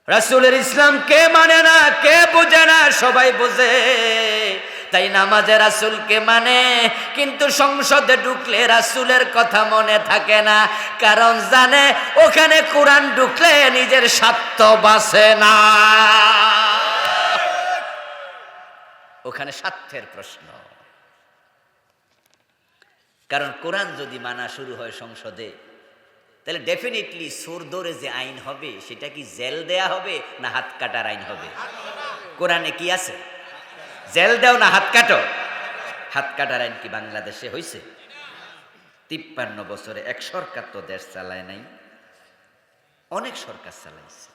রাসূলের ইসলাম কে মানে না, কে বোঝে না? সবাই বোঝে। তাই নামাজে রাসূলকে মানে, কিন্তু সংসদে ঢুকলে রাসূলের কথা মনে থাকে না, কারণ জানে ওখানে কোরআন ঢুকলে নিজের স্বার্থ বাঁচে না, ওখানে স্বার্থের প্রশ্ন। কারণ কোরআন যদি মানা শুরু হয় সংসদে, তাহলে ডেফিনেটলি সুর ধরে যে আইন হবে সেটা কি জেল দেয়া হবে না হাত কাটার আইন হবে? কোরআনে কি আছে? জেল দাও না হাত কাটো? হাত কাটার আইন কি বাংলাদেশে হয়েছে? 53 বছরে এক সরকার তো দেশ চালায় নাই, অনেক সরকার চালাইছে।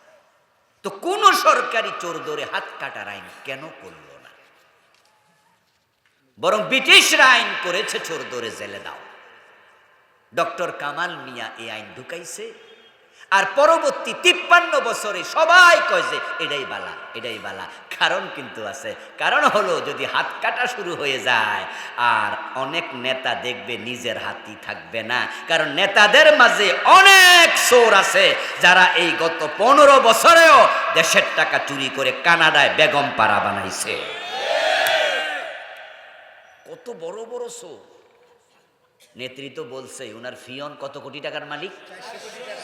তো কোন সরকারি চোর ধরে হাত কাটার আইন কেন করলো না? বরং ব্রিটিশরা আইন করেছে চোর ধরে জেলে দাও। ডক্টর কামাল মিয়া এই আইন ঢুকাইছে, আর পরবর্তী 53 বছরে সবাই কয় যে এটাই বালা, এটাই বালা। কারণ কিন্তু আছে, কারণ হলো যদি হাত কাটা শুরু হয়ে যায় আর অনেক নেতা দেখবে নিজের হাতই থাকবে না, কারণ নেতাদের মাঝে অনেক চোর আছে যারা এই গত 15 বছরেও দেশের টাকা চুরি করে কানাডায় বেগম পাড়া বানাইছে। কত বড় বড় চোর! নেতৃত্ব বলছে উনার ফিয়ন কত কোটি টাকার মালিক?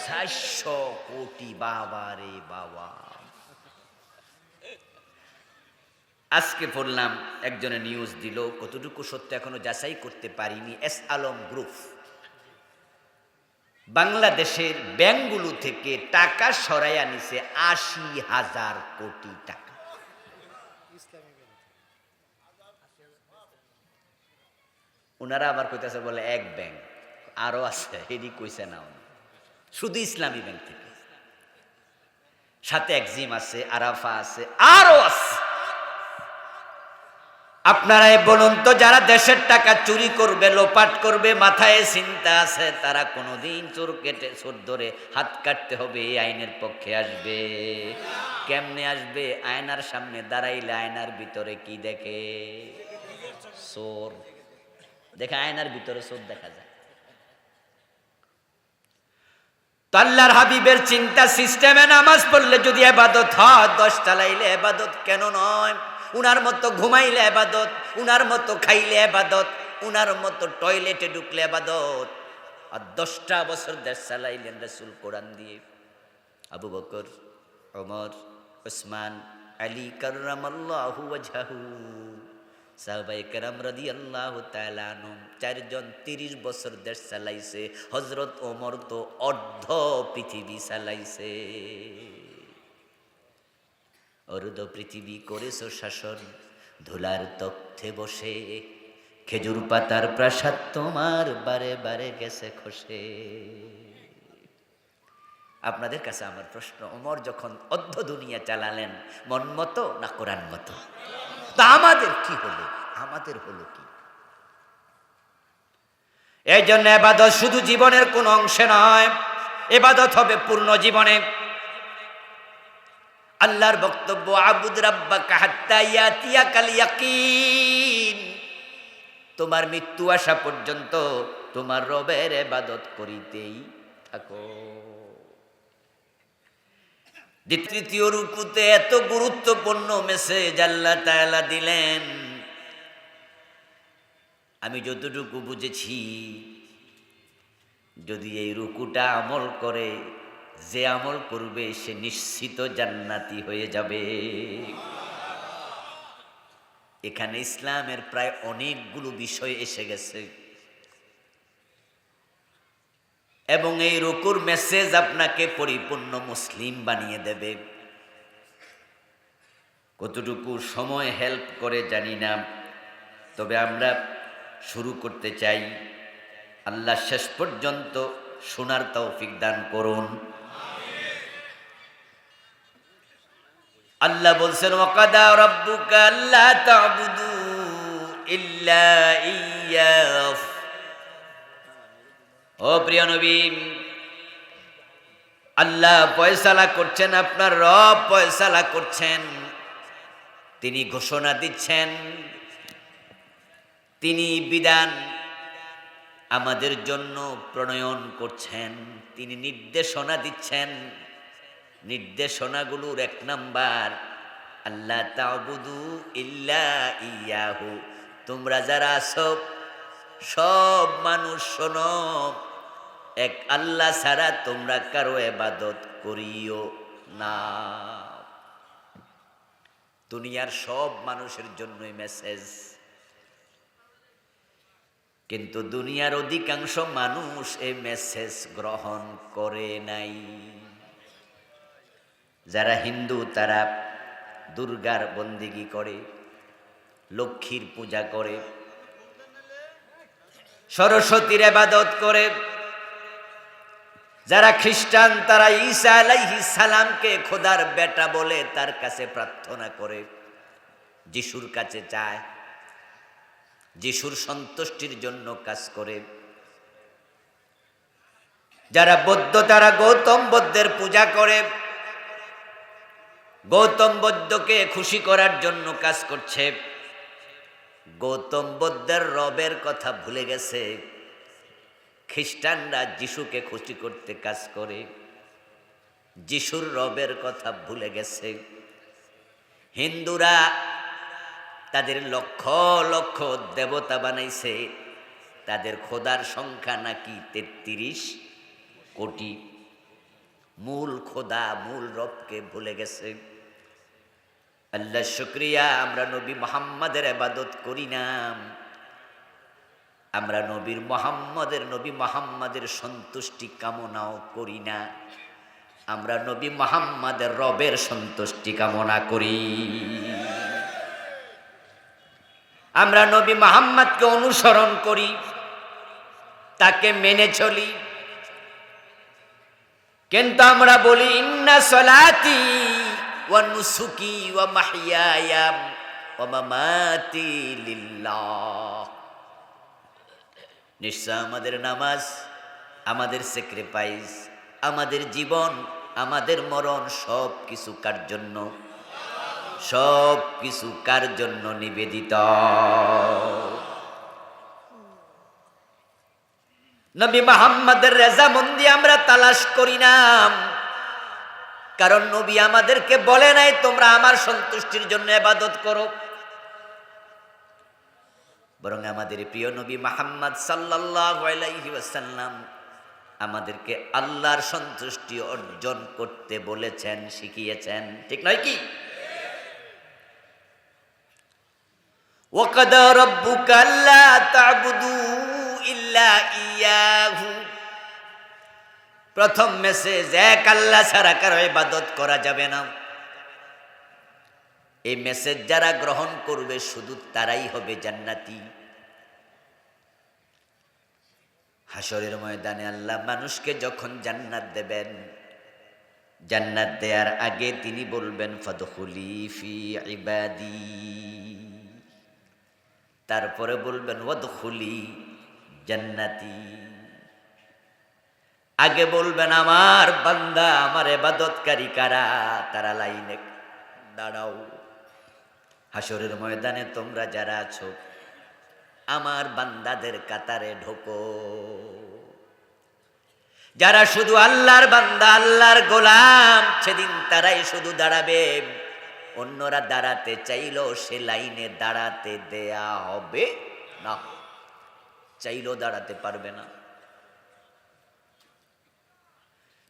400 কোটি। বাবা রে বাবা! আজকে পড়লাম একজনের নিউজ দিল, কতটুকু সত্য এখনো যাচাই করতে পারিনি। এস আলম গ্রুপ বাংলাদেশের ব্যাংকগুলো থেকে টাকা সরাইয়া নিছে 80,000 কোটি টাকা। ওনারা আবার কইতেছে বলে এক ব্যাংক, আরো আছে, এডি কইছে না উনি, শুধু ইসলামী ব্যাংক থেকে। সাথে এক্সিম আছে, আরাফা আছে, আরো আছে। আপনারাই বলুন তো, যারা দেশের টাকা চুরি করবে, লোপাট করবে, মাথায় চিন্তা আছে, তারা কোনোদিন চোর ধরে হাত কাটতে হবে এই আইনের পক্ষে আসবে? কেমনে আসবে? আয়নার সামনে দাঁড়াইলে আয়নার ভিতরে কি দেখে? চোর দেখে, আয়নার ভিতরে চোর দেখা যায়। তো আল্লাহর হাবিবের চিন্তা সিস্টেমে নামাজ পড়লে যদি ইবাদত হয়, 10 চালাইলে ইবাদত কেন নয়? উনার মতো ঘুমাইলে ইবাদত, উনার মতো খাইলে ইবাদত, উনার মতো টয়লেটে ঢুকলে ইবাদত। আর 10টা বছর দেশ চালাইলেন রাসূল কোরআন দিয়ে। আবু বকর, ওমর, উসমান, আলী কাররামাল্লাহু ওয়াজহাহু, সাহাবায়ে কেরাম রাদিয়াল্লাহু তাআলা আনহুম 4 জন 30 বছর দেশ চালাইছে। হযরত ওমর তো অর্ধ পৃথিবী চালাইছে। অর্ধ পৃথিবী করেছো শাসন, ধুলার তখ্তে বসে, খেজুর পাতার প্রাসাদ তোমার বারে বারে গেছে খসে। আপনাদের কাছে আমার প্রশ্ন, ওমর যখন অর্ধ দুনিয়া চালালেন, মন মতো না কোরআন মতো? তা আমাদের কি হলো? আমাদের হলো কি? এই জন্য ইবাদত শুধু জীবনের কোন অংশে নয়, ইবাদত হবে পূর্ণ জীবনে। আল্লাহর বক্তব্য, আবুদ রাব্বাকা হাত্তা ইয়াতিয়াকাল ইয়াকিন। তোমার মৃত্যু আসা পর্যন্ত তোমার রবের ইবাদত করিতেই থাকো। তৃতীয় রুকুতে এত গুরুত্বপূর্ণ মেসেজ আল্লাহ তাআলা দিলেন। আমি যতটুকু বুঝেছি, যদি এই রুকুটা আমল করে, যে আমল করবে সে নিশ্চিত জান্নাতি হয়ে যাবে। এখানে ইসলামের প্রায় অনেকগুলো বিষয় এসে গেছে, এবং এই রুকুর মেসেজ আপনাকে পরিপূর্ণ মুসলিম বানিয়ে দেবে। কতটুকু সময় হেল্প করে জানি না, তবে আমরা শুরু করতে চাই। আল্লাহ শেষ পর্যন্ত শোনার তৌফিক দান করুন। আল্লাহ বলছেন, ওয়াকাদা রাব্বুকা আল্লা তা'বুদু ইল্লা ইয়্যাহু। ও প্রিয় নবী, আল্লাহ ফয়সালা করছেন, আপনার রব ফয়সালা করছেন। তিনি ঘোষণা দিচ্ছেন, তিনি বিধান আমাদের জন্য প্রণয়ন করছেন, তিনি নির্দেশনা দিচ্ছেন। নির্দেশনাগুলোর এক নাম্বার, আল্লাহ তা'বুদু ইল্লা ইয়াহু। তোমরা যারা আছো সব মানুষ শোনো, এক আল্লাহ ছাড়া তোমরা কারো ইবাদত করিও না। দুনিয়ার সব মানুষের জন্যই মেসেজ, কিন্তু দুনিয়ার অধিকাংশ মানুষ এই মেসেজ গ্রহণ করে নাই। যারা হিন্দু তারা দুর্গার বন্দেগী করে, লক্ষ্মীর পূজা করে, সরস্বতীর ইবাদত করে। যারা খ্রিস্টান তারা ঈসা আলাইহিস সালামকে খোদার বেটা বলে তার কাছে প্রার্থনা করে, যিশুর কাছে চায়, যিশুর সন্তুষ্টির জন্য কাজ করে। যারা বৌদ্ধ তারা গৌতম বুদ্ধের পূজা করে, গৌতম বুদ্ধকে খুশি করার জন্য কাজ করছে। গৌতম বুদ্ধের রবের কথা ভুলে গেছে। খ্রিস্টানরা যিশুকে খুশি করতে কাজ করে, যিশুর রবের কথা ভুলে গেছে। হিন্দুরা তাদের লক্ষ লক্ষ দেবতা বানাইছে, তাদের খোদার সংখ্যা নাকি 33 কোটি। মূল খোদা মূল রবকে ভুলে গেছে। আল্লাহ শুকরিয়া, আমরা নবী মুহাম্মাদের ইবাদত করি না। আমরা নবী মুহাম্মাদের সন্তুষ্টি কামনাও করি না। আমরা নবী মুহাম্মাদের রবের সন্তুষ্টি কামনা করি। আমরা নবী মুহাম্মদকে অনুসরণ করি, তাকে মেনে চলি। কিন্তু আমরা বলি ইন্না সলাতি ওয়া নুসুকি ওয়া মাহইয়ায়া ওয়া মামাতি লিল্লাহ। নিশ্চয় আমাদের নামাজ, আমাদের স্যাক্রিফাইস, আমাদের জীবন, আমাদের মরণ সব কিছু কার জন্য? সব কিছু কার জন্য নিবেদিত? নবী মুহাম্মাদের রেজামন্দি আমরা তালাশ করি না, কারণ নবী আমাদেরকে বলে নাই তোমরা আমার সন্তুষ্টির জন্য ইবাদত করো। বরং আমাদের প্রিয় নবী মুহাম্মদ সাল্লাল্লাহু আলাইহি ওয়াসাল্লাম আমাদেরকে আল্লাহর সন্তুষ্টি অর্জন করতে বলেছেন, শিখিয়েছেন। ঠিক নয় কি? ওয়াকাদা রাব্বুকা আল্লা তা'বুদু ইল্লা ইয়াহু। প্রথম মেসেজ, এক আল্লাহ ছাড়া কারো ইবাদত করা যাবে না। এই মেসেজ যারা গ্রহণ করবে শুধু তারাই হবে জান্নাতি। হাসরের ময়দানে আল্লাহ মানুষকে যখন জান্নাত দেবেন, জান্নাত দেওয়ার আগে তিনি বলবেন ফাদখুলি ফি ইবাদি, তারপরে বলবেন ওয়াদখুলি জান্নাতি। আগে বলবেন আমার বান্দা, আমার ইবাদতকারী কারা, তারা লাইনে দাঁড়াও। হাসরের ময়দানে তোমরা যারা আছো আমার বান্দাদের কাতারে ঢোকো। যারা শুধু আল্লাহর বান্দা, আল্লাহর গোলাম, সেদিন তারাই শুধু দাঁড়াবে। অন্যরা দাঁড়াতে চাইলেও সে লাইনে দাঁড়াতে দেয়া হবে না, চাইলেও দাঁড়াতে পারবে না।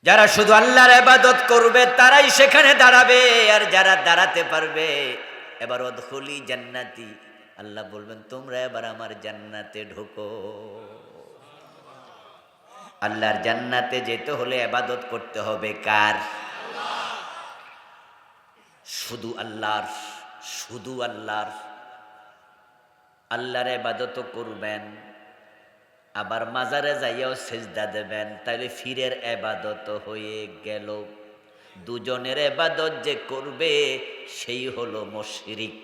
যারা শুধু আল্লাহর ইবাদত করবে তারাই সেখানে দাঁড়াবে, আর যারা দাঁড়াতে পারবে এবার ওয়াদখুলি জান্নাতি, আল্লাহ বলবেন তোমরা এবার আমার জান্নাতে ঢোকো। আল্লাহর জান্নাতে যেতে হলে ইবাদত করতে হবে কার? শুধু আল্লাহর, শুধু আল্লাহর। আল্লাহর ইবাদত করবেন, আবার মাজারে যাইয়াও সেজদা দেবেন, তাইলে ফিরের ইবাদত হয়ে গেল। দুজনের ইবাদত যে করবে সেই হলো মুশরিক।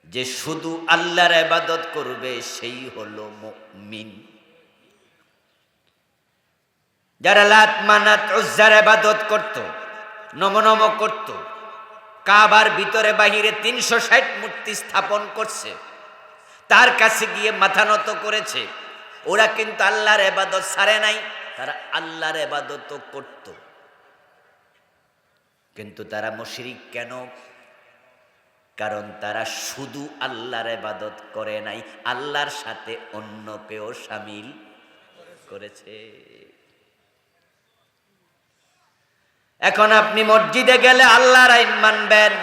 যে শুধু আল্লাহর ইবাদত করবে সেই হলো মুমিন। যারা লাত মানাত উজ্জার ইবাদত করত, নম করত, কাবার ভিতরে বাহিরে 360 মূর্তি স্থাপন করছে, তার কাছে গিয়ে মাথা নত করেছে, ওরা কিন্তু আল্লাহর ইবাদত ছাড়ে নাই, তারা আল্লাহর ইবাদত করত, কিন্তু তারা মুশরিক কেন? কারণ তারা শুধু আল্লাহর ইবাদত করে নাই, আল্লাহর সাথে অন্যকেও শামিল করেছে। এখন আপনি মসজিদে গেলে আল্লাহর আইন মানবেন,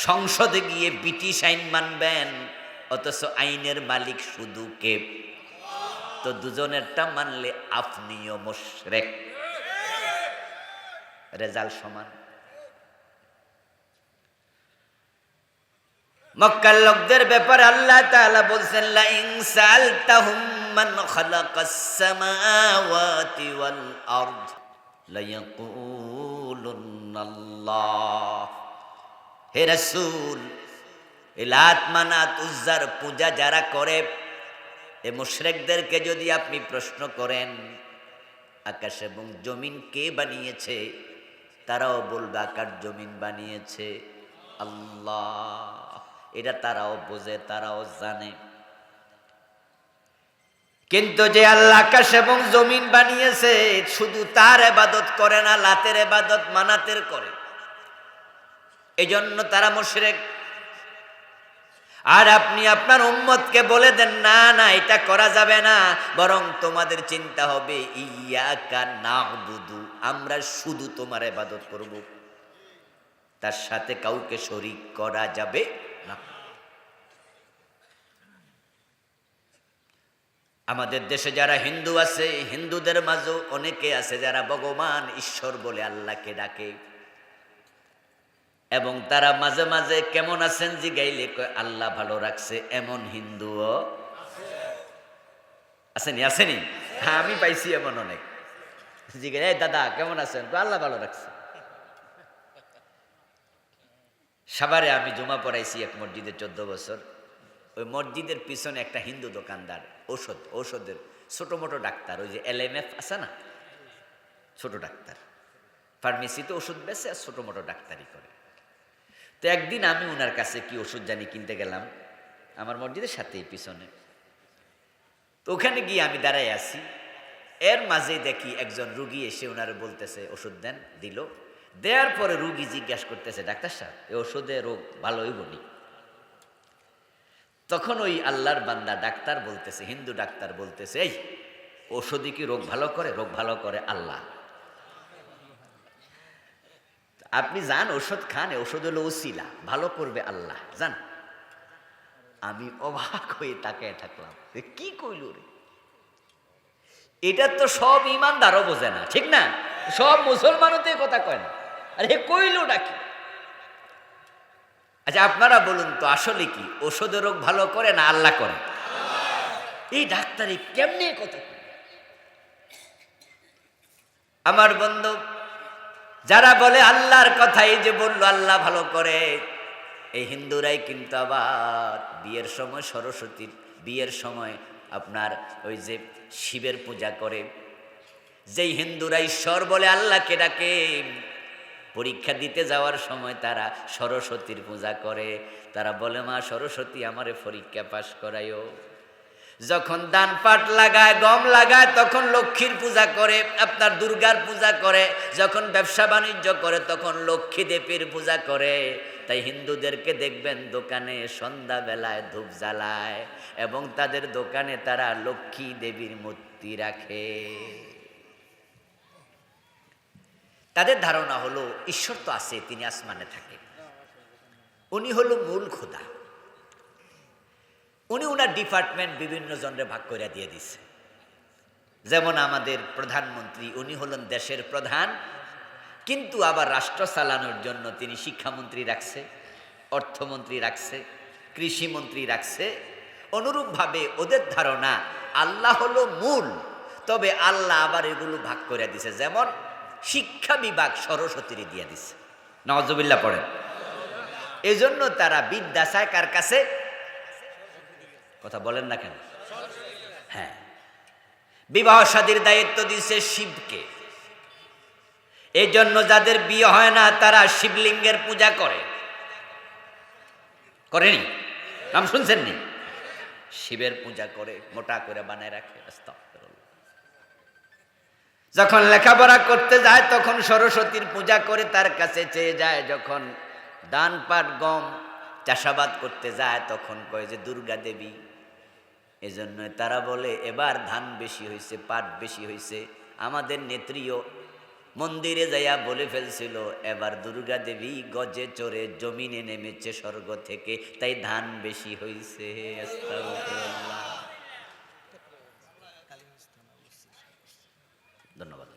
সংসদে গিয়ে ব্রিটিশ আইন মানবেন, অথচ আইনের মালিক শুধু কে? তো দুজনেরটা মানলে আপনিও মুশরিক, রেজাল্ট সমান। মক্কার লোকদের ব্যাপারে আল্লাহ তাআলা বলছেন, লা ইন সালতাহুম মান খালাকাস সামাওয়াতি ওয়াল আরদ লা ইয়াকুলুনাল্লাহ। হে রাসূল, লাত মানাত উজ্জার পূজা যারা করে, এ মুশরিকদেরকে যদি আপনি প্রশ্ন করেন আকাশ এবং জমিন কে বানিয়েছে, তারাও বলবে আকাশ জমিন বানিয়েছে আল্লাহ। এটা তারাও বোঝে, তারাও জানে। কিন্তু যে আল্লাহ আকাশ এবং জমিন বানিয়েছে, শুধু তার ইবাদত করে না, লাতের ইবাদত মানাতের করে, এজন্য তারা মুশরিক। আর আপনি আপনার উম্মতকে বলে দেন, না না এটা করা যাবে না, বরং তোমাদের চিন্তা হবে ইয়াকা না'বুদু, আমরা শুধু তোমার ইবাদত করব, তার সাথে কাউকে শরীক করা যাবে না। আমাদের দেশে যারা হিন্দু আছে, হিন্দুদের মাঝে অনেকে আছে যারা ভগবান ঈশ্বর বলে আল্লাহকে ডাকে, এবং তারা মাঝে মাঝে কেমন আছেন জিগাইলে কয় আল্লাহ ভালো রাখছে, এমন হিন্দুও আসেনি? আসেনি? হ্যাঁ, আমি পাইছি এমন অনেক। জিগাই, এই দাদা কেমন আছেন? আল্লাহ ভালো রাখছে। সাভারে আমি জুমা পড়াইছি এক মসজিদে 14 বছর। ওই মসজিদের পিছনে একটা হিন্দু দোকানদার, ঔষধের ছোট মোটো ডাক্তার, ওই যে LMF আছে না, ছোট ডাক্তার, ফার্মেসিতে ওষুধ বেচে আর ছোট মোটো ডাক্তারি করে। তো একদিন আমি ওনার কাছে কি ওষুধ জানি কিনতে গেলাম, আমার মসজিদের সাথেই পিছনে। তো ওখানে গিয়ে আমি দাঁড়াই আছি, এর মাঝেই দেখি একজন রুগী এসে ওনারে বলতেছে ওষুধ দেন, দিল। দেওয়ার পরে রুগী জিজ্ঞাসা করতেছে, ডাক্তার সাহেব এই ওষুধে রোগ ভালো হইব নি? তখন ওই আল্লাহর বান্দা ডাক্তার বলতেছে, হিন্দু ডাক্তার বলতেছে, এই ওষুধে কি রোগ ভালো করে? রোগ ভালো করে আল্লাহ। আপনি যান ওষুধ খান, ওষুধ হলো ওসিলা, ভালো করবে আল্লাহ, যান। আমি অবাক হয়ে তাকায় থাকলাম, কি কইল রে? এটা তো সব ইমানদারও বোঝে না, ঠিক না? সব মুসলমানও তো কথা কয় না, আর হে কইল ডাকি। আচ্ছা আপনারা বলুন তো, আসলে কি ওষুধের রোগ ভালো করে না আল্লাহ করে? এই ডাক্তারি কেমনে কথা? আমার বন্ধু যারা বলে আল্লাহর কথা, এই যে বললো আল্লাহ ভালো করে, এই হিন্দুরাই কিন্তু আবার বিয়ের সময় সরস্বতীর, বিয়ের সময় আপনার ওই যে শিবের পূজা করে। যেই হিন্দুরা ঈশ্বর বলে আল্লাহকে ডাকে, পরীক্ষা দিতে যাওয়ার সময় তারা সরস্বতীর পূজা করে। তারা বলে, মা সরস্বতী আমারে পরীক্ষা পাশ করাইও। যখন ধান পাট লাগায়, গম লাগায়, তখন লক্ষ্মীর পূজা করে, আপনার দুর্গার পূজা করে। যখন ব্যবসা বাণিজ্য করে, তখন লক্ষ্মী দেবীর পূজা করে। তাই হিন্দুদেরকে দেখবেন দোকানে সন্ধ্যাবেলায় ধূপ জ্বালায়, এবং তাদের দোকানে তারা লক্ষ্মী দেবীর মূর্তি রাখে। তাদের ধারণা হলো ঈশ্বর তো আছে, তিনি আসমানে থাকে, উনি হলো মূল খোদা। উনি উনার ডিপার্টমেন্ট বিভিন্ন জনরে ভাগ করে দিয়ে দিছে। যেমন আমাদের প্রধানমন্ত্রী, উনি হলেন দেশের প্রধান, কিন্তু আবার রাষ্ট্র চালানোর জন্য তিনি শিক্ষামন্ত্রী রাখছে, অর্থমন্ত্রী রাখছে, কৃষিমন্ত্রী রাখছে। অনুরূপভাবে ওদের ধারণা আল্লাহ হলো মূল, তবে আল্লাহ আবার এগুলো ভাগ করে দিছে। যেমন শিক্ষা বিভাগ সরস্বতীর দিয়ে দিছে, নওয়াজুবিল্লাহ পড়েন। এজন্য তারা বিদ্যা চায় কার কাছে? কথা বলেন না কেন? হ্যাঁ, বিবাহ শাদীর দায়িত্ব দিছে শিবকে। এই জন্য যাদের বিয়ে হয় না তারা শিবলিঙ্গের পূজা করে, করেনি? নাম শুনছেন নি? শিবের পূজা করে, মোটা করে বানায় রাখে। যখন লেখাপড়া করতে যায় তখন সরস্বতীর পূজা করে তার কাছে চেয়ে যায়, যখন ধান পাট গম চাষাবাদ করতে যায় তখন কয় যে দুর্গা দেবী। এজন্য তারা বলে এবার ধান বেশি হয়েছে, পাট বেশি হয়েছে। আমাদের নেত্রীও মন্দিরে যাইয়া বলে ফেলছিল এবার দুর্গা দেবী গজে চড়ে জমিনে নেমেছে স্বর্গ থেকে, তাই ধান বেশি হয়েছে। আস্তাগফিরুল্লাহ। ধন্যবাদ।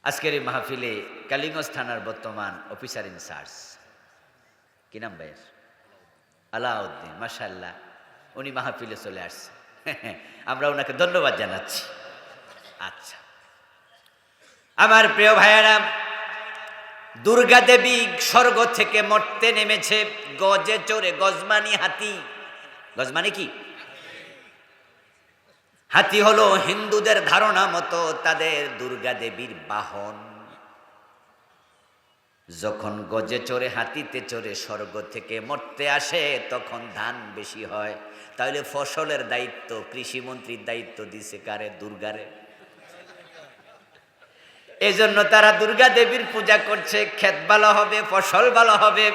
আজকের এই মাহফিলে কালিগঞ্জ থানার বর্তমান অফিসার ইনচার্জ, কি নাম ভাইয়ের? আলাউদ্দিন, মাশাআল্লাহ, উনি মাহফিলে চলে আসছে। আমরা ওনাকে ধন্যবাদ জানাচ্ছি। আচ্ছা, আমার প্রিয় ভাইয়েরা, দুর্গা দেবী স্বর্গ থেকে মর্তে নেমেছে গজে চড়ে। গজমানি হাতি। গজমানি কি? হাতি হলো হিন্দুদের ধারণা মতো তাদের দুর্গা দেবীর বাহন। যখন গজে চড়ে হাতিতে চড়ে স্বর্গ থেকে মর্তে আসে তখন ধান বেশি হয়। তাহলে ফসলের দায়িত্ব কৃষিমন্ত্রীর দায়িত্ব দিছে কারে? দুর্গারে। এজন্য তারা দুর্গা দেবীর পূজা করছে, ক্ষেত ভালো হবে, ফসল ভালো হবে।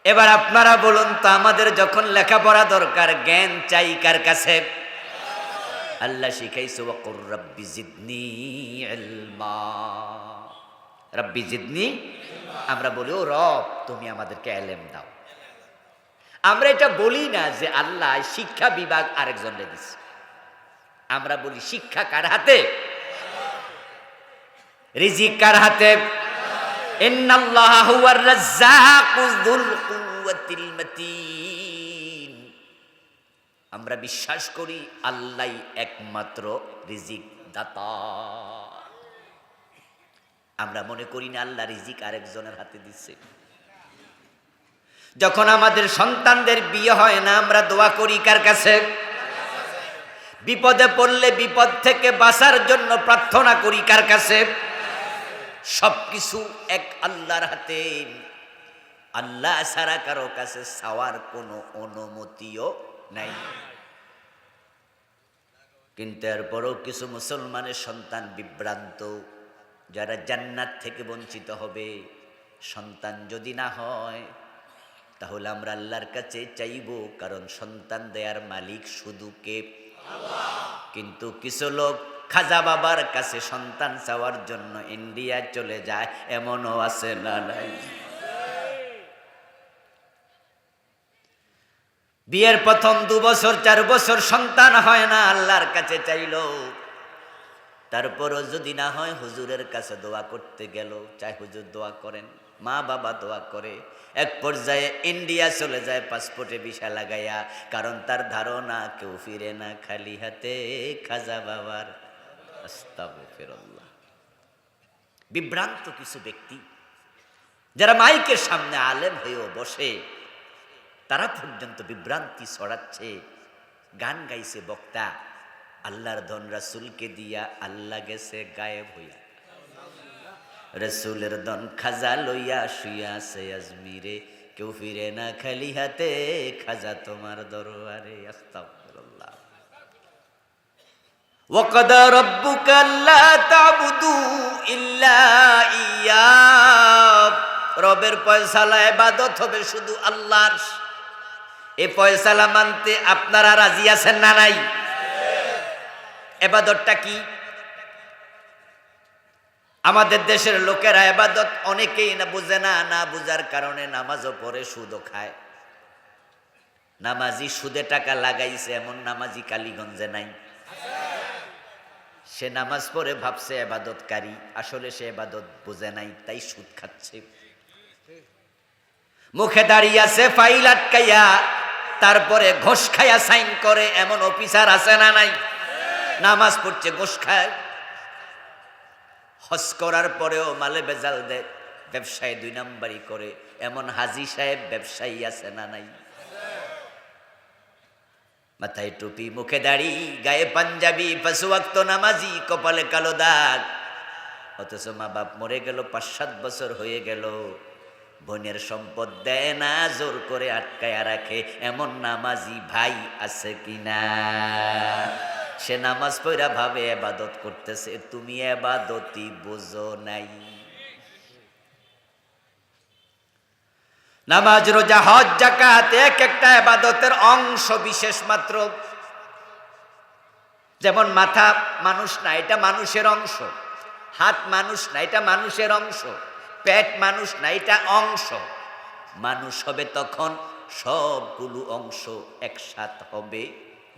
এবার আপনারা বলুন তো, আমাদের যখন লেখাপড়া দরকার, জ্ঞান চাই কার কাছে? আল্লাহ শিখাইছে ওয়াকুর রাব্বি জিদনি ইলমা। রাব্বি জিদনি, আমরা বলি ও রব তুমি আমাদেরকে ইলম দাও। আমরা এটা বলি না যে আল্লাহ শিক্ষা বিভাগ আরেকজনকে দিচ্ছে। আমরা বলি শিক্ষা কার হাতে? রিজিক কার হাতে? ইন্নাল্লাহা হুয়ার রাজ্জাকু যুল কুওয়াতিল মাতিন। আমরা বিশ্বাস করি আল্লাহই একমাত্র রিজিক দাতা। আমরা মনে করি না আল্লাহ রিজিক আরেকজনের হাতে দিচ্ছে। যখন আমাদের সন্তানদের বিয়ে হয় না, আমরা দোয়া করি কার কাছে? বিপদে পড়লে বিপদ থেকে বাঁচার জন্য প্রার্থনা করি কার কাছে? সবকিছু এক আল্লাহর হাতে। আল্লাহ ছাড়া কারো কাছে চাওয়ার কোনো অনুমতিও নাই। কিন্তু এরপরও কিছু মুসলমানের সন্তান বিভ্রান্ত, যারা জান্নাত থেকে বঞ্চিত হবে। সন্তান যদি না হয় তাহলে আমরা আল্লাহর কাছে চাইব, কারণ সন্তান দেয়ার মালিক শুধু কে? আল্লাহ। কিন্তু কিছু লোক খাজা বাবার কাছে সন্তান চাওয়ার জন্য ইন্ডিয়া চলে যায়, এমনও আছে না নাই? বিয়ের প্রথম 2 বছর 4 বছর সন্তান হয় না, আল্লাহর কাছে চাইল, তারপরও যদি না হয় হুজুরের কাছে দোয়া করতে গেল, চাই হুজুর দোয়া করেন, মা বাবা দোয়া করে, এক পর্যায়ে ইন্ডিয়া চলে যায় পাসপোর্টে ভিসা লাগাইয়া, কারণ তার ধারণা কেউ ফিরে না খালি হাতে খাজা বাবার। আস্তাগফিরুল্লাহ। বিভ্রান্ত কিছু ব্যক্তি যারা মাইকের সামনে আলেম হয়েও বসে, তারা পর্যন্ত বিভ্রান্তি ছড়াচ্ছে। গান গাইছে বক্তা, আল্লাহর ধন রাসূলকে দিয়া আল্লাহ গেছে গায়েব হইয়া। রাসূলের ধন খাজা লইয়া শুইয়া আছে আজমিরে, কেউ ফিরে না খালি হাতে খাজা তোমার দরবারে। আস্তাগফিরুল্লাহ। ওয়াকাদা রাব্বুকা আল্লা তা'বুদু ইল্লা ইয়্যা। রবের ফয়সালা ইবাদত হবে শুধু আল্লাহর। এই ফয়সালা মানতে আপনারা রাজি আছেন না নাই? ইবাদতটা কি? আমাদের দেশের লোকেরা ইবাদত অনেকেই না বুঝে না, না বুঝার কারণে নামাজও পড়ে সুদও খায়। নামাজি সুদে টাকা লাগাইছে এমন নামাজি কালীগঞ্জে নাই। সে নামাজ পড়ে ভাবছে ইবাদতকারী, আসলে সে ইবাদত বুঝে নাই, তাই সুদ খাচ্ছে। মুখে দাঁড়িয়ে আছে ফাইল আটকাইয়া, তারপরে ঘোষ খাইয়া সাইন করে, এমন অফিসার আছে না নাই? নামাজ পড়ছে, ঘোষ খায়। হজ করার পরেও মালে বেজাল দেয়, ব্যবসায় 2 নাম্বারি করে, এমন হাজি সাহেব ব্যবসায়ী আছে না নাই? মাথায় টুপি, মুখে দাড়ি, গায়ে পাঞ্জাবি, 5 ওয়াক্ত নামাজি, কপালে কালো দাগ, অথচ মা বাপ মরে গেল, 5-7 বছর হয়ে গেল, বোনের সম্পদ দেয় না, জোর করে আটকায়া রাখে, এমন নামাজি ভাই আছে কিনা? সে নামাজ পড়া ভাবে ইবাদত করতেছে, তুমি ইবাদতই বুঝো নাই। নামাজ, রোজা, হজ, যাকাত এক একটা ইবাদতের অংশ বিশেষ মাত্র। যেমন মাথা মানুষ না, এটা মানুষের অংশ। হাত মানুষ না, এটা মানুষের অংশ। পেট মানুষ না, এটা অংশ। মানুষ হবে তখন সবগুলো অংশ একসাথ হবে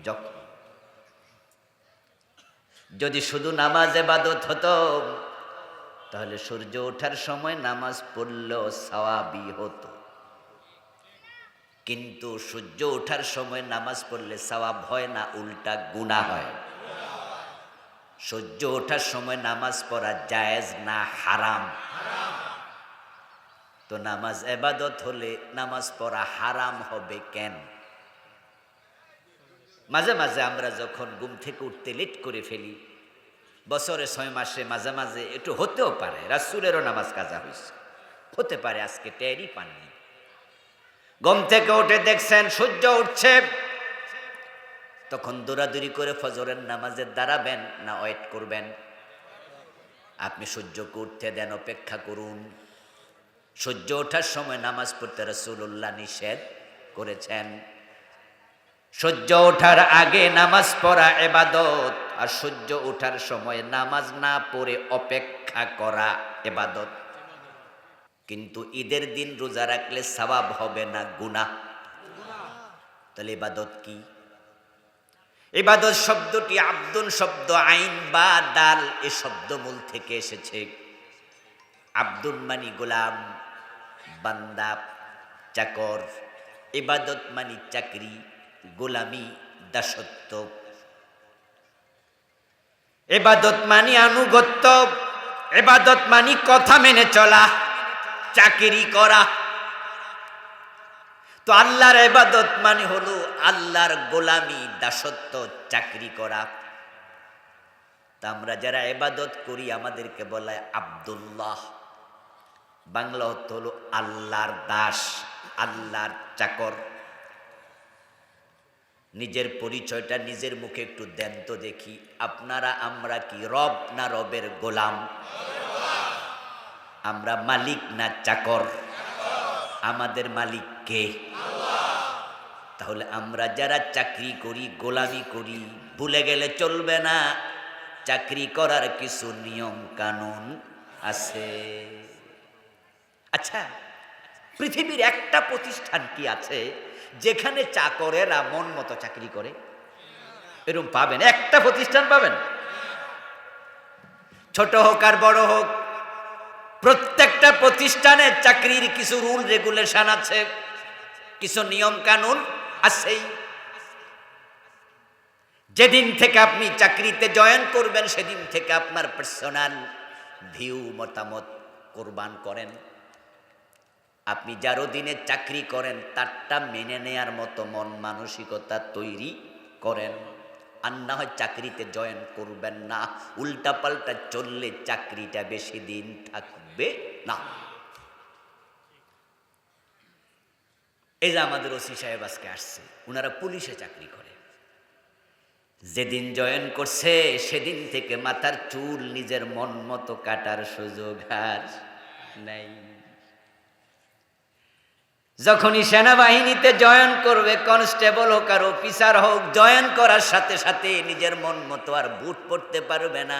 যখন। যদি শুধু নামাজ ইবাদত হতো তাহলে সূর্য ওঠার সময় নামাজ পড়লেও সওয়াবই হতো, কিন্তু সূর্য ওঠার সময় নামাজ পড়লে সওয়াব হয় না, উল্টা গুনাহ হয়। সূর্য ওঠার সময় নামাজ পড়া জায়েজ না, হারাম। তো নামাজ ইবাদত হলে নামাজ পড়া হারাম হবে কেন? মাঝে মাঝে আমরা যখন ঘুম থেকে উঠতে লেট করে ফেলি, বছরে 6 মাসে মাঝে মাঝে একটু হতেও পারে, রাসূলেরও নামাজ কাজা হয়েছে, হতে পারে আজকে টেরই পাননি। ঘুম থেকে উঠে দেখছেন সূর্য উঠছে, তখন দৌড়াদৌড়ি করে ফজরের নামাজে দাঁড়াবেন না ওয়েট করবেন? আপনি সূর্যকে উঠতে দেন, অপেক্ষা করুন। সূর্য ওঠার সময় নামাজ পড়তে রাসূলুল্লাহ নিষেধ করেছেন। সূর্য ওঠার আগে নামাজ পড়া ইবাদত, আর সূর্য ওঠার সময় নামাজ না পড়ে অপেক্ষা করা ইবাদত। কিন্তু ঈদের দিন রোজা রাখলে সওয়াব হবে না, গুনাহ। তাহলে ইবাদত কি? ইবাদত শব্দটি আব্দুন শব্দ, আইন বা দাল এ শব্দমূল থেকে এসেছে। আব্দুন মানি গোলাম, বান্দা, চাকর। ইবাদত মানি চাকরি, গোলামি, দাসত্ব। ইবাদত মানি আনুগত্য, ইবাদত মানি কথা মেনে চলা, চাকরি করা। তো আল্লাহর ইবাদত মানে হলো আল্লাহর গোলামি, দাসত্ব, চাকরি করা। তা আমরা যারা ইবাদত করি আমাদেরকে বলা হয় আব্দুল্লাহ। বাংলা অর্থ হলো আল্লাহর দাস, আল্লাহর চাকর। নিজের পরিচয়টা নিজের মুখে একটু দেন তো দেখি, আপনারা আমরা কি রব না রবের গোলাম? আমরা মালিক না চাকর? আমাদের মালিক কে? তাহলে আমরা যারা চাকরি করি, গোলামি করি, ভুলে গেলে চলবে না, চাকরি করার কিছু নিয়ম কানুন আছে। আচ্ছা, পৃথিবীর একটা প্রতিষ্ঠান কি আছে যেখানে চাকরেরা মন মতো চাকরি করে? এরকম পাবেন? একটা প্রতিষ্ঠান পাবেন? ছোট হোক আর বড় হোক, প্রত্যেকটা প্রতিষ্ঠানে চাকরির কিছু রুল রেগুলেশন আছে, কিছু নিয়ম কানুন আছেই। যেদিন থেকে আপনি চাকরিতে জয়েন করবেন সেদিন থেকে আপনার পার্সোনাল ভিউ, মতামত কোরবান করেন। আপনি যারও দিনে চাকরি করেন তারটা মেনে নেয়ার মতো মন মানসিকতা তৈরি করেন, আর না হয় চাকরিতে জয়েন করবেন না। উল্টা পাল্টা চললে চাকরিটা বেশি দিন থাকবে না। এই যে আমাদের ওসি সাহেব আজকে আসছে, ওনারা পুলিশে চাকরি করে। যেদিন জয়েন করছে সেদিন থেকে মাথার চুল নিজের মন মতো কাটার সুযোগ আর নাই। যখনই সেনাবাহিনীতে জয়েন করবে, কনস্টেবল হোক আর অফিসার হোক, জয়েন করার সাথে সাথে নিজের মন মতো আর বুট পরতে পারবে না,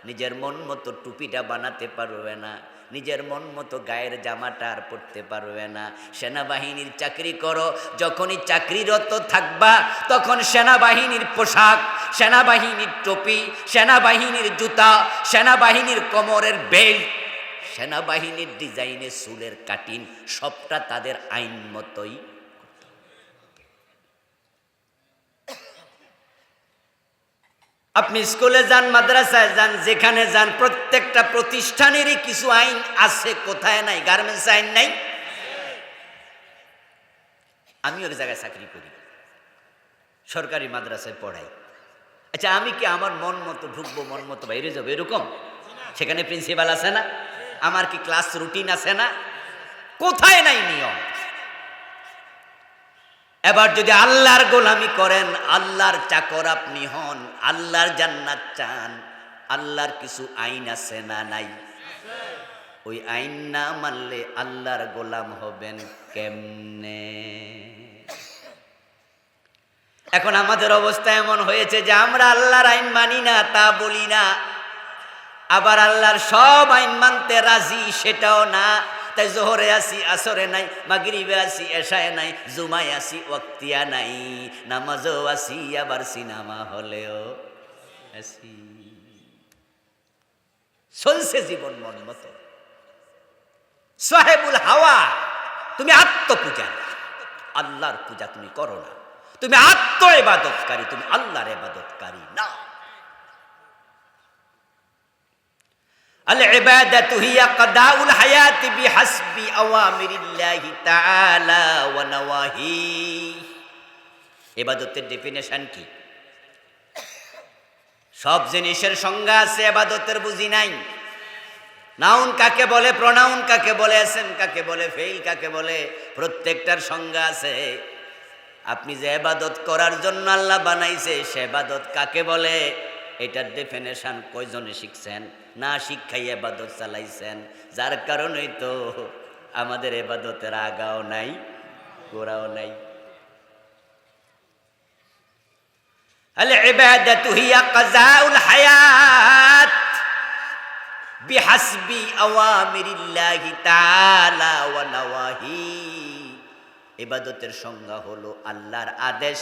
নিজের মন মতো টুপিটা বানাতে পারবে না, নিজের মন মতো গায়ের জামাটা আর পরতে পারবে না। সেনাবাহিনীর চাকরি করো, যখনই চাকরিরত থাকবা তখন সেনাবাহিনীর পোশাক, সেনাবাহিনীর টুপি, সেনাবাহিনীর জুতা, সেনাবাহিনীর কোমরের বেল্ট, সেনাবাহিনীর ডিজাইনে চুলের কাটিং, সবটা তাদের আইন মতোই। আপনি স্কুলে যান, মাদ্রাসায় যান, যেখানে যান, প্রত্যেকটা প্রতিষ্ঠানেরই কিছু আইন আছে। কোথায় নাই? গার্মেন্টস আইন নাই? আমি ওই জায়গায় চাকরি করি, সরকারি মাদ্রাসায় পড়াই। আচ্ছা, আমি কি আমার মন মতো ঢুকবো, মন মতো বাইরে যাবো এরকম? সেখানে প্রিন্সিপাল আছে না? আমার কি ক্লাস রুটিন আছে না? কোথায় নাই নিয়ম? এবার যদি আল্লাহর গোলামি করেন, আল্লাহর চাকর আপনি হন, আল্লাহর জান্নাত চান, আল্লাহর কিছু আইন আছে না নাই? ওই আইন না মানলে আল্লাহর গোলাম হবেন কেমনে? এখন আমাদের অবস্থা এমন হয়েছে যে আমরা আল্লাহর আইন মানি না, তা বলি না, আবার আল্লাহর সব আইন মানতে রাজি, সেটাও না। তাই জোহরে আসি, আসরে নাই, মাগরিবে আসি, এশায় নাই, জুমায় আসি, ওয়াক্তিয়া নাই, নামাজও আসি, আবার সিনেমা হলেও আসি। চলছে জীবন মন মতো, সাহেবুল হাওয়া। তুমি আত্মপূজা, আল্লাহর পূজা তুমি করো না, তুমি আত্ম ইবাদতকারী, তুমি আল্লাহর ইবাদতকারী না। العبادة هي قضاء الحياة بحسب أوامر الله تعالى ونواهيه। ইবাদতের ডেফিনেশন কি? সব জিনিসের সংজ্ঞা আছে, ইবাদতের বুঝি নাই। নাউন কাকে বলে, প্রনাউন কাকে বলে, এসএম কাকে বলে, ফেইল কাকে বলে, প্রত্যেকটার সংজ্ঞা আছে। আপনি যে ইবাদত করার জন্য আল্লাহ বানাইছে, সে ইবাদত কাকে বলে, এটার ডেফিনেশন কয়জনে শিখছেন? না শিক্ষাই ইবাদত চালাইছেন, যার কারণেই তো আমাদের ইবাদতের আগাও নাই, গোড়াও নাই। আল ইবাদাতু হিয়া কাযাউল হায়াত বিহাসবি আওয়ামিরিল্লাহি তাআলা ওয়া নাওয়াহি। ইবাদতের সংজ্ঞা হলো আল্লাহর আদেশ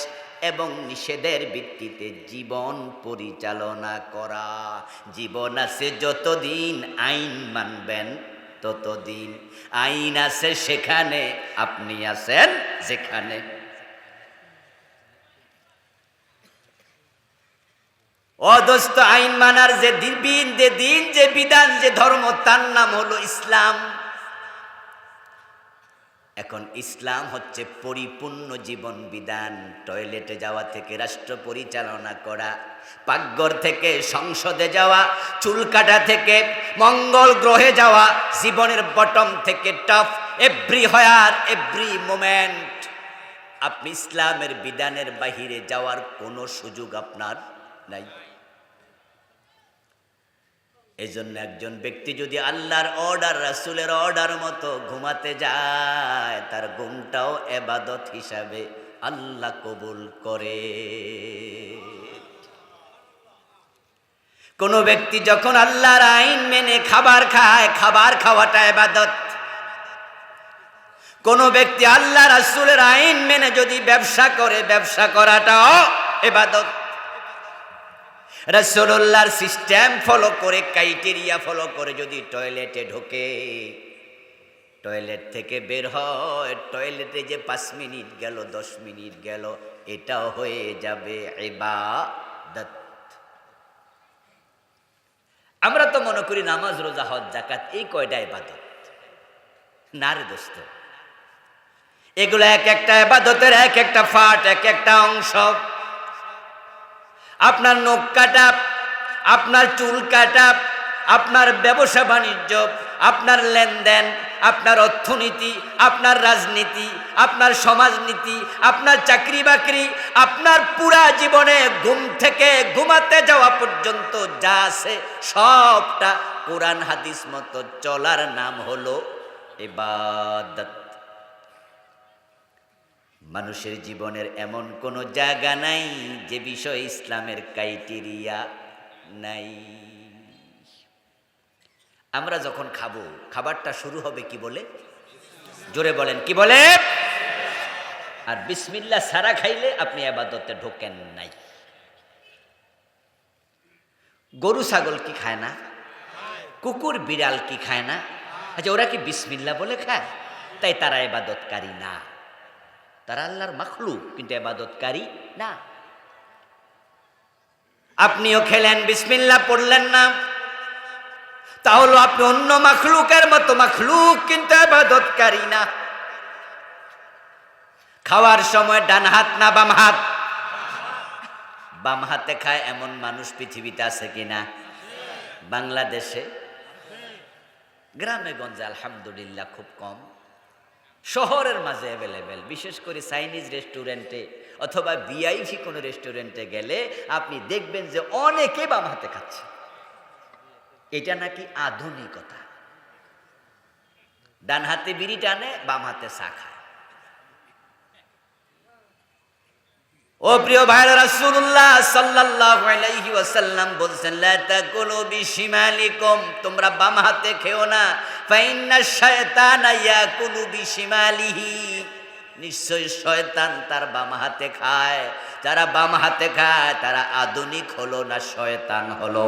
এবং নিষেধের ভিত্তিতে জীবন পরিচালনা করা। জীবন আছে যতদিন, আইন মানবেন ততদিন। আইন আছে সেখানে, আপনি আছেন যেখানে। অদস্ত আইন মানার যে দিন, যে বিধান, যে ধর্ম, তার নাম হলো ইসলাম। এখন ইসলাম হচ্ছে পরিপূর্ণ জীবন বিধান। টয়লেটে যাওয়া থেকে রাষ্ট্র পরিচালনা করা, পাকঘর থেকে সংসদে যাওয়া, চুল কাটা থেকে মঙ্গল গ্রহে যাওয়া, জীবনের বটম থেকে টপ, এভরি হোয়ার এভরি মোমেন্ট আপনি ইসলামের বিধানের বাহিরে যাওয়ার কোনো সুযোগ আপনার নাই। এই জন্য একজন ব্যক্তি যদি আল্লাহর অর্ডার, রাসূলের অর্ডার মতো ঘুমাতে যায়, তার ঘুমটাও ইবাদত হিসাবে আল্লাহ কবুল করে। কোন ব্যক্তি যখন আল্লাহর আইন মেনে খাবার খায়, খাবার খাওয়াটা ইবাদত। কোন ব্যক্তি আল্লাহ রাসূলের আইন মেনে যদি ব্যবসা করে, ব্যবসা করাটাও ইবাদত। রাসূলুল্লাহর সিস্টেম ফলো করে, ক্রাইটেরিয়া ফলো করে যদি টয়লেটে ঢোকে, টয়লেট থেকে বের হয়, টয়লেটে যে 5 মিনিট গেল, 10 মিনিট গেল, এটাও হয়ে যাবে ইবাদত। আমরা তো মনে করি নামাজ, রোজা, হজ, যাকাত এই কয়টা ইবাদত। না রে দোস্ত, এগুলো এক একটা ইবাদতের এক একটা পার্ট, এক একটা অংশ। আপনার নখ কাটা, আপনার চুল কাটা, আপনার ব্যবসা বাণিজ্য, আপনার লেনদেন, আপনার অর্থনীতি, আপনার রাজনীতি, আপনার সমাজনীতি, আপনার চাকরি বাকরি, আপনার পুরা জীবনে ঘুম থেকে ঘুমাতে যাওয়া পর্যন্ত যা আছে সবটা কোরআন হাদিস মতো চলার নাম হলো ইবাদত। মানুষের জীবনের এমন কোনো জায়গা নাই যে বিষয় ইসলামের ক্রাইটেরিয়া নাই। আমরা যখন খাবো, খাবারটা শুরু হবে কি বলে? জোরে বলেন, কি বলে? আর বিসমিল্লাহ ছাড়া খাইলে আপনি ইবাদতে ঢোকেন নাই। গরু ছাগল কি খায় না? কুকুর বিড়াল কি খায় না? আচ্ছা, ওরা কি বিসমিল্লাহ বলে খায়? তাই তারা ইবাদতকারী না। তারা আল্লাহর মাখলুক, কিন্তু ইবাদতকারী না। আপনিও খেলেন, বিসমিল্লাহ পড়লেন না, তাহলে আপনি অন্য মাখলুকের মতো মাখলুক, কিন্তু ইবাদতকারী না। খাওয়ার সময় ডান হাত না বাম হাত? বাম হাতে খায় এমন মানুষ পৃথিবীতে আছে কিনা? বাংলাদেশে গ্রামে গঞ্জে আলহামদুলিল্লাহ খুব কম। শহরের মাঝে অ্যাভেলেবেল। বিশেষ করে চাইনিজ রেস্টুরেন্টে অথবা ভিআইপি কোনো রেস্টুরেন্টে গেলে আপনি দেখবেন যে অনেকে বাম হাতে খাচ্ছে। এটা নাকি আধুনিকতা। ডান হাতে বিড়ি টানে, বাম হাতে চা খায়। ও প্রিয় ভাইরা, রাসূলুল্লাহ সাল্লাল্লাহু আলাইহি ওয়াসাল্লাম বলছেন, লা তাকুলু বিশিমালিকুম, তোমরা বাম হাতে খেও না। ফাইন্না শায়তানা ইয়াকুলু বিশিমালিহি, নিশ্চয় শয়তান তার বাম হাতে খায়। যারা বাম হাতে খায় তারা আধুনিক হলো না শয়তান হলো।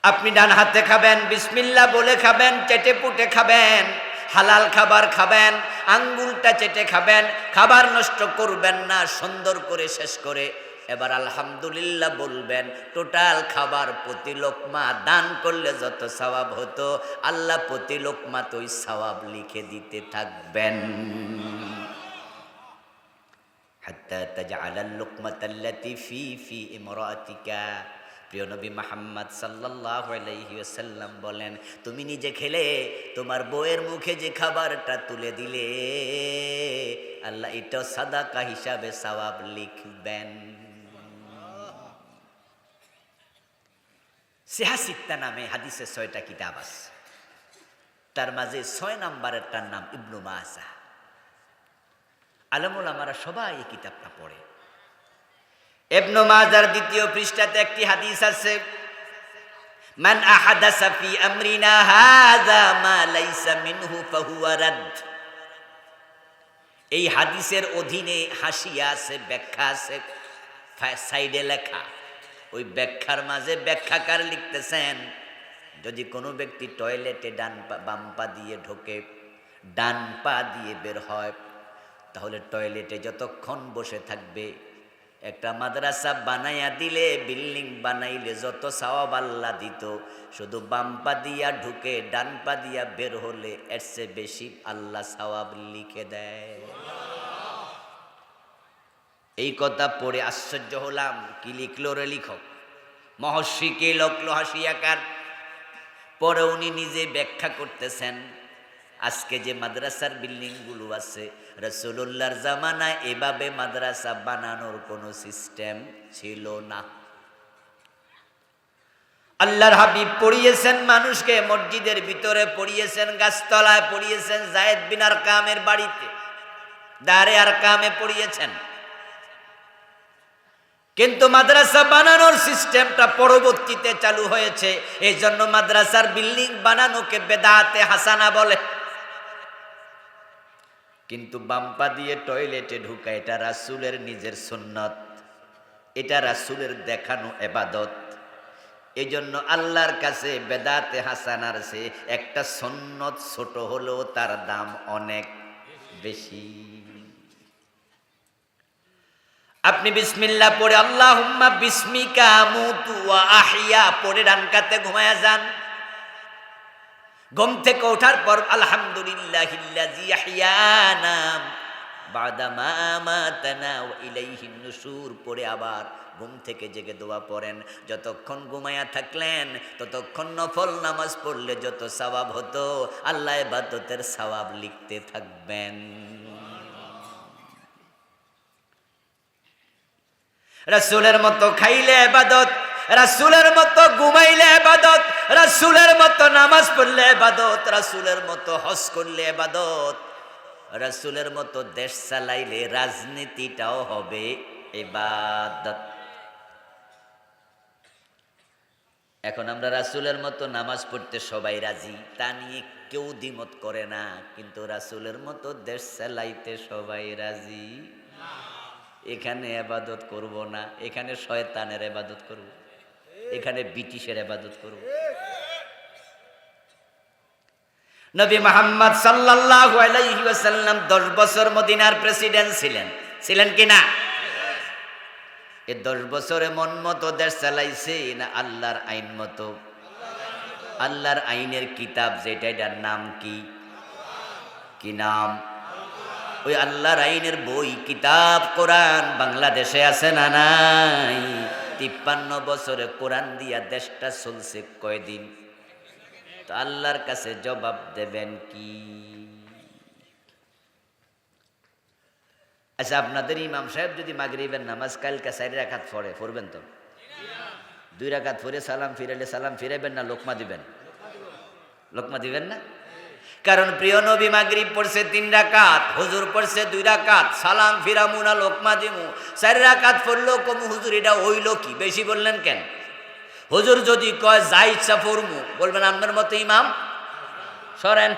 আপনি ডান হাতে খাবেন, বিসমিল্লাহ বলে খাবেন, চেটে পুটে খাবেন, হালাল খাবার খাবেন, আঙ্গুলটা চেটে খাবেন, খাবার নষ্ট করবেন না, সুন্দর করে শেষ করে এবার আলহামদুলিল্লাহ বলবেন। টোটাল খাবার প্রতি লোকমা দান করলে যত সওয়াব হতো, আল্লাহ প্রতি লোকমা তো ওই সওয়াব লিখে দিতে থাকবেন। হাত্তা তাজআলাল লুকমাতাল্লাতী ফি ইমরাতিকা। প্রিয় নবী মুহাম্মদ সাল্লাল্লাহু আলাইহি ওয়াসাল্লাম বলেন, তুমি নিজে খেলে তোমার বউয়ের মুখে যে খাবারটা তুলে দিলে, আল্লাহ এটা সাদাকা হিসাবে সওয়াব লিখবেন। সিহাসিত্তা নামে হাদিসে 6টা কিতাব আছে, তার মাঝে 6 নম্বরেরটার নাম ইবনু মাজাহ। আলেম ওলামারা সবাই এই কিতাবটা পড়ে। ইবনু মাজার 2য় পৃষ্ঠাতে একটি হাদিস আছে, মান আহাদাসা ফি আমরিনা হাযা মা লাইসা মিনহু ফাহুয়া রাদ। এই হাদিসের অধীনে হাসিয়া আছে, ব্যাখ্যা আছে, সাইডে লেখা। ওই ব্যাখ্যার মাঝে ব্যাখ্যাকার লিখতেছেন, যদি কোনো ব্যক্তি টয়লেটে বাম পা দিয়ে ঢোকে, ডান পা দিয়ে বের হয়, তাহলে টয়লেটে যতক্ষণ বসে থাকবে, একটা মাদ্রাসা বানাইয়া দিলে, বিল্ডিং বানাইলে যত সওয়াব আল্লাহ দিত, শুধু বাম পা দিয়া ঢুকে ডান পা দিয়া বের হলে এর চেয়ে বেশি আল্লাহ সওয়াব লিখে দেয়। এই কথা পড়ে আশ্চর্য হলাম, কি লিখলো রে লেখক, মহর্ষি কে লোকলো হাসিয়াকার। পরে উনি নিজে ব্যাখ্যা করতেছেন, আজকে যে মাদ্রাসার বিল্ডিংগুলো আছে, রাসূলুল্লাহর জামানায় এভাবে মাদ্রাসা বানানোর কোনো সিস্টেম ছিল না। আল্লাহর হাবিব পড়িয়েছেন মানুষকে, মসজিদের ভিতরে পড়িয়েছেন, গাছতলায় পড়িয়েছেন, যায়েদ বিন আরকামের বাড়িতে দারে আরকামে পড়িয়েছেন। কিন্তু মাদ্রাসা বানানোর সিস্টেমটা পরবর্তীতে চালু হয়েছে, এই জন্য মাদ্রাসার বিল্ডিং বানানোকে বেদাতে হাসানা বলে। কিন্তু বাম্পা দিয়ে টয়লেটে ঢুকা এটা রাসূলের নিজের সুন্নত, এটা রাসূলের দেখানো ইবাদত। এই জন্য আল্লাহর কাছে বেদাতে হাসানার চেয়ে একটা সুন্নত ছোট হলেও তার দাম অনেক বেশি। আপনি বিসমিল্লাহ পড়ে আল্লাহুম্মা বিসমিকা আমুতু ওয়া আহইয়া পড়ে ডান কাতে ঘুমায়া যান। ঘুম থেকে ওঠার পর আলহামদুলিল্লাহিল্লাযী আহইয়ানা বাদা মা আমাতানা ওয়া ইলাইহিন নুশুর পড়ে আবার ঘুম থেকে জেগে দোয়া পড়েন। যতক্ষণ ঘুমায়া থাকলেন ততক্ষণ নফল নামাজ পড়লে যত সওয়াব হতো, আল্লাহ ইবাদতের সওয়াব লিখতে থাকবেন। রাসূলের মতো খাইলে ইবাদত, রাসূলের মতো ঘুমাইলে ইবাদত, রাসূলের মতো নামাজ পড়লে ইবাদত, রাসূলের মতো হজ করলে ইবাদত, রাসূলের মতো দেশ চালাইলে রাজনীতিটাও হবে ইবাদত। এখন আমরা রাসূলের মতো নামাজ পড়তে সবাই রাজি, তা নিয়ে কেউ দ্বিমত করে না, কিন্তু রাসূলের মতো দেশ চালাইতে সবাই রাজি। এখানে ইবাদত করব না, এখানে শয়তানের ইবাদত করব, এখানে ব্রিটিশের ইবাদত করব। নবী মুহাম্মদ সাল্লাল্লাহু আলাইহি ওয়াসাল্লাম 10 বছর মদিনার প্রেসিডেন্ট ছিলেন, ছিলেন কি না? এই 10 বছরে মন মতো দেশ চালাইছে না আল্লাহর আইন মতো? আল্লাহর আইনের কিতাব যেটা, এটার নাম কি? কি নাম? ওই আল্লাহর আইনের বই কিতাব কোরআন বাংলাদেশে আছে না নাই? 53 বছরে কোরআন দিয়া দেশটা চলছে কয়দিন? তো আল্লাহর কাছে জবাব দেবেন কি? আচ্ছা, আপনাদের ইমাম সাহেব যদি মাগরিবের নামাজ কালকে 4 রাকাত পড়বেন তো 2 রাকাত পড়ে সালাম ফিরাইলে সালাম ফিরাইবেন না লোকমা দিবেন? লোকমা দিবেন না? কারণ প্রিয় নবী মাগরিব পড়ছে 3 রাকাত, হুজুর পড়ছে 2 রাকাত, সালাম ফিরামু না লোকমা দিমু? 4 রাকাত পড়লো কমু, হুজুর এটা হইল কি? বেশি বললেন কেন? হুজুর যদি কয় যা ইচ্ছা পড়মু, বলবেন আপনার মতো ইমাম সরেন।